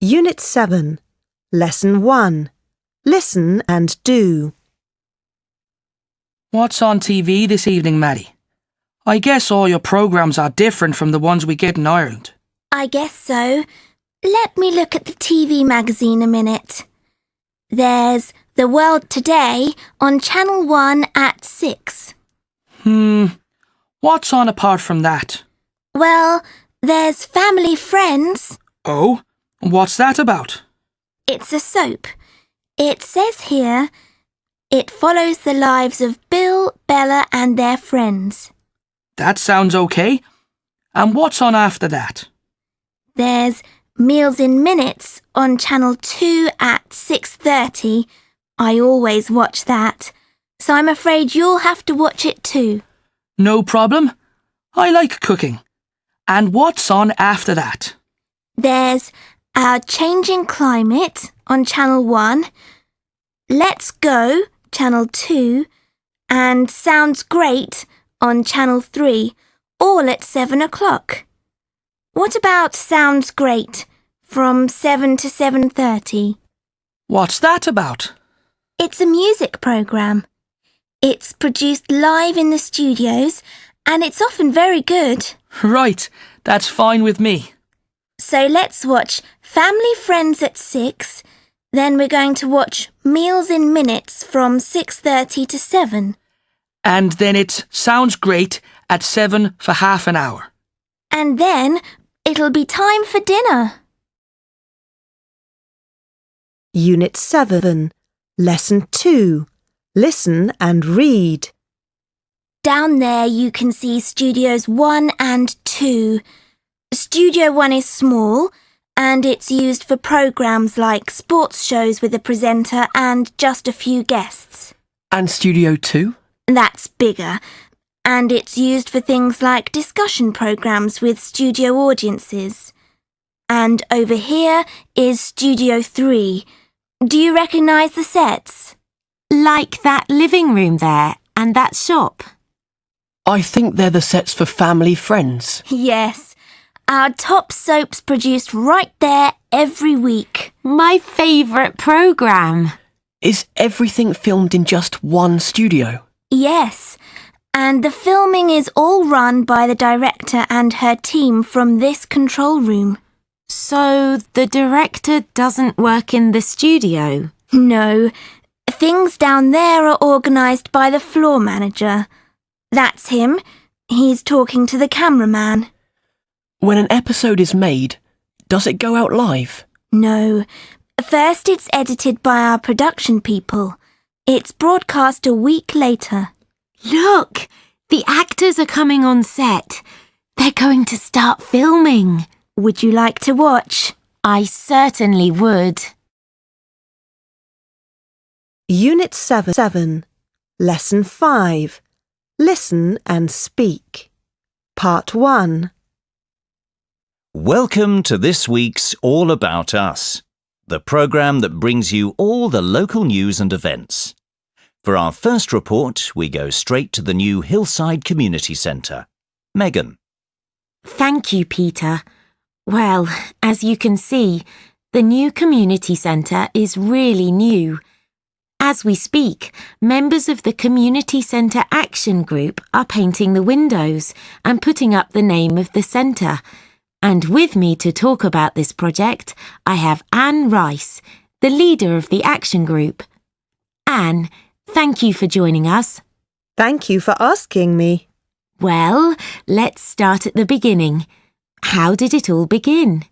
Unit 7, Lesson 1. Listen and do. What's on TV this evening, Maddie? I guess all your programmes are different from the ones we get in Ireland. I guess so. Let me look at the TV magazine a minute. There's The World Today on Channel 1 at 6. What's on apart from that? Well, there's Family Friends. Oh, what's that about? It's a soap. It says here, it follows the lives of Bill, Bella and their friends. That sounds okay. And what's on after that? There's Meals in Minutes on Channel 2 at 6:30. I always watch that, so I'm afraid you'll have to watch it too. No problem. I like cooking. And what's on after that? There's Our Changing Climate on Channel 1, Let's Go, Channel 2, and Sounds Great on Channel 3, all at 7 o'clock. What about Sounds Great from 7 to 7:30? What's that about? It's a music programme. It's produced live in the studios and it's often very good. Right, that's fine with me. So let's watch Family Friends at 6, then we're going to watch Meals in Minutes from 6:30 to 7. And then it Sounds Great at 7 for half an hour. And then it'll be time for dinner. Unit 7, Lesson 2. Listen and read. Down there you can see Studios 1 and 2. Studio 1 is small and it's used for programmes like sports shows with a presenter and just a few guests. And Studio 2? That's bigger, and it's used for things like discussion programmes with studio audiences. And over here is Studio 3. Do you recognise the sets? Like that living room there and that shop. I think they're the sets for Family Friends. Yes, our top soaps produced right there every week. My favourite programme. Is everything filmed in just one studio? Yes, and the filming is all run by the director and her team from this control room. So the director doesn't work in the studio? No, things down there are organised by the floor manager. That's him. He's talking to the cameraman. When an episode is made, does it go out live? No. First it's edited by our production people. It's broadcast a week later. Look, the actors are coming on set. They're going to start filming. Would you like to watch? I certainly would. Unit 7, Lesson 5. Listen and speak. Part 1. Welcome to this week's All About Us, the programme that brings you all the local news and events. For our first report, we go straight to the new Hillside Community Centre. Megan. Thank you, Peter. Well, as you can see, the new community centre is really new. As we speak, members of the Community Centre Action Group are painting the windows and putting up the name of the centre. And with me to talk about this project, I have Anne Rice, the leader of the Action Group. Anne, thank you for joining us. Thank you for asking me. Well, let's start at the beginning. How did it all begin?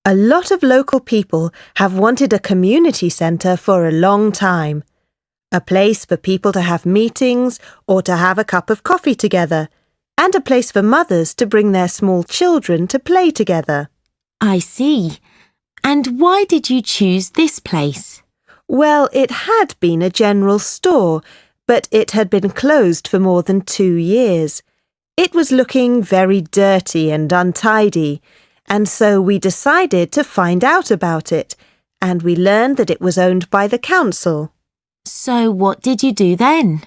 A lot of local people have wanted a community centre for a long time. A place for people to have meetings or to have a cup of coffee together, and a place for mothers to bring their small children to play together. I see. And why did you choose this place? Well, it had been a general store, but it had been closed for more than 2 years. It was looking very dirty and untidy, and so we decided to find out about it, and we learned that it was owned by the council. So what did you do then?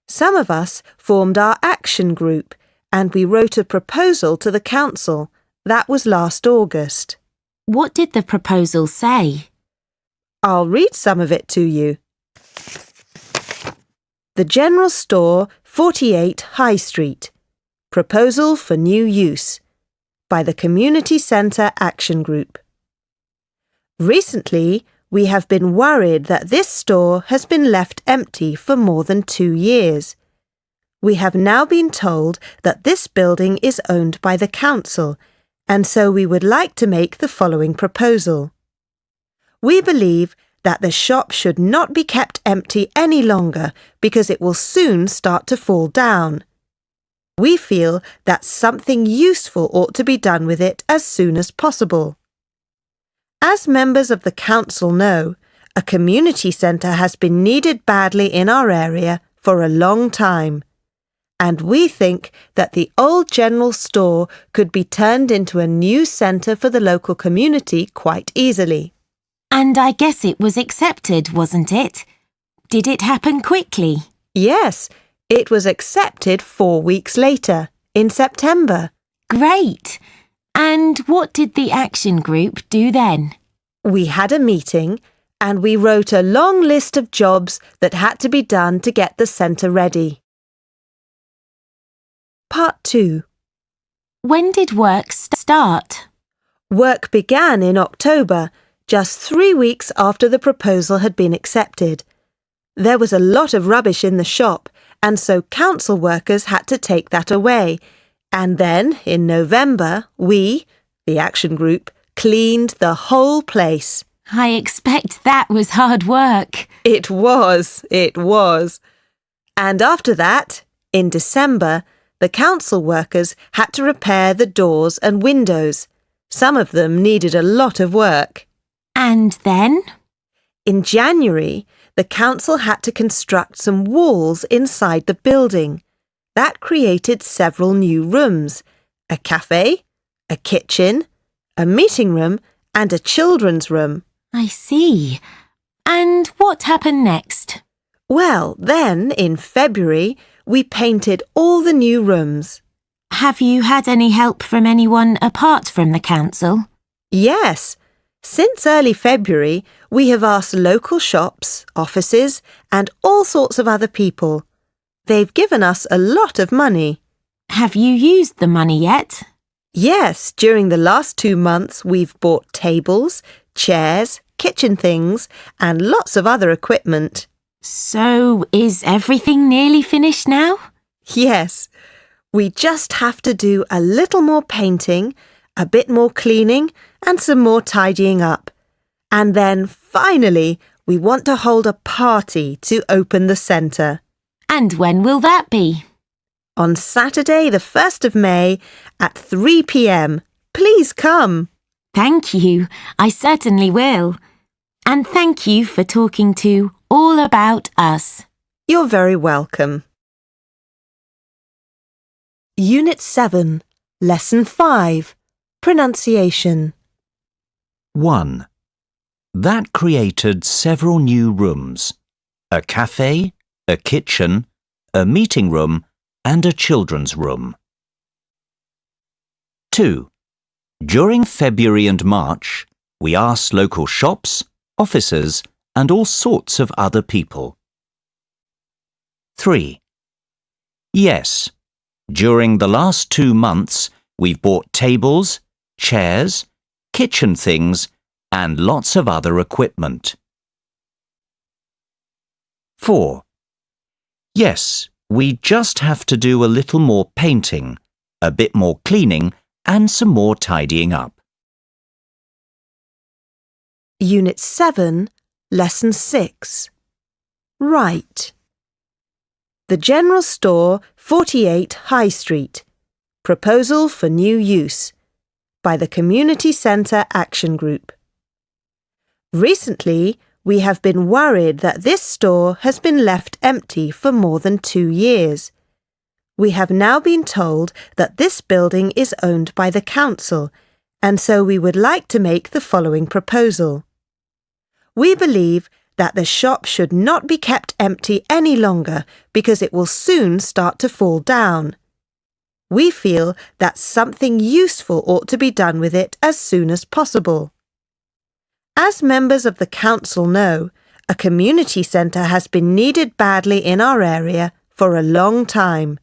Some of us formed our action group, and we wrote a proposal to the council. That was last August. What did the proposal say? I'll read some of it to you. The General Store, 48 High Street. Proposal for new use. By the Community Centre Action Group. Recently, we have been worried that this store has been left empty for more than 2 years. We have now been told that this building is owned by the council, and so we would like to make the following proposal. We believe that the shop should not be kept empty any longer because it will soon start to fall down. We feel that something useful ought to be done with it as soon as possible. As members of the council know, a community centre has been needed badly in our area for a long time, and we think that the old general store could be turned into a new centre for the local community quite easily. And I guess it was accepted, wasn't it? Did it happen quickly? Yes, it was accepted 4 weeks later, in September. Great! And what did the action group do then? We had a meeting and we wrote a long list of jobs that had to be done to get the centre ready. Part 2. When did work start? Work began in October, just 3 weeks after the proposal had been accepted. There was a lot of rubbish in the shop, and so council workers had to take that away. And then, in November, we, the action group, cleaned the whole place. I expect that was hard work. It was. And after that, in December, the council workers had to repair the doors and windows. Some of them needed a lot of work. And then? In January, the council had to construct some walls inside the building. That created several new rooms, a cafe, a kitchen, a meeting room and a children's room. I see. And what happened next? Well, then, in February, we painted all the new rooms. Have you had any help from anyone apart from the council? Yes. Since early February, we have asked local shops, offices, and all sorts of other people. They've given us a lot of money. Have you used the money yet? Yes, during the last 2 months, we've bought tables, chairs, kitchen things, and lots of other equipment. So, is everything nearly finished now? Yes. We just have to do a little more painting, a bit more cleaning, and some more tidying up. And then, finally, we want to hold a party to open the centre. And when will that be? On Saturday, the 1st of May, at 3 p.m. Please come. Thank you. I certainly will. And thank you for talking to All About Us. You're very welcome. Unit 7, Lesson 5, Pronunciation. 1. That created several new rooms, a cafe, a kitchen, a meeting room, and a children's room. 2. During February and March, we asked local shops, offices, and all sorts of other people. 3. Yes, during the last 2 months, we've bought tables, chairs, kitchen things, and lots of other equipment. 4. Yes, we just have to do a little more painting, a bit more cleaning, and some more tidying up. Unit 7, Lesson 6. Write. The General Store, 48 High Street. Proposal for new use. By the Community Centre Action Group. Recently, we have been worried that this store has been left empty for more than 2 years. We have now been told that this building is owned by the council, and so we would like to make the following proposal. We believe that the shop should not be kept empty any longer because it will soon start to fall down. We feel that something useful ought to be done with it as soon as possible. As members of the council know, a community centre has been needed badly in our area for a long time.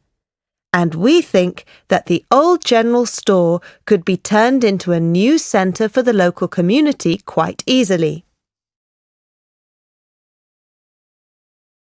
And we think that the old general store could be turned into a new centre for the local community quite easily.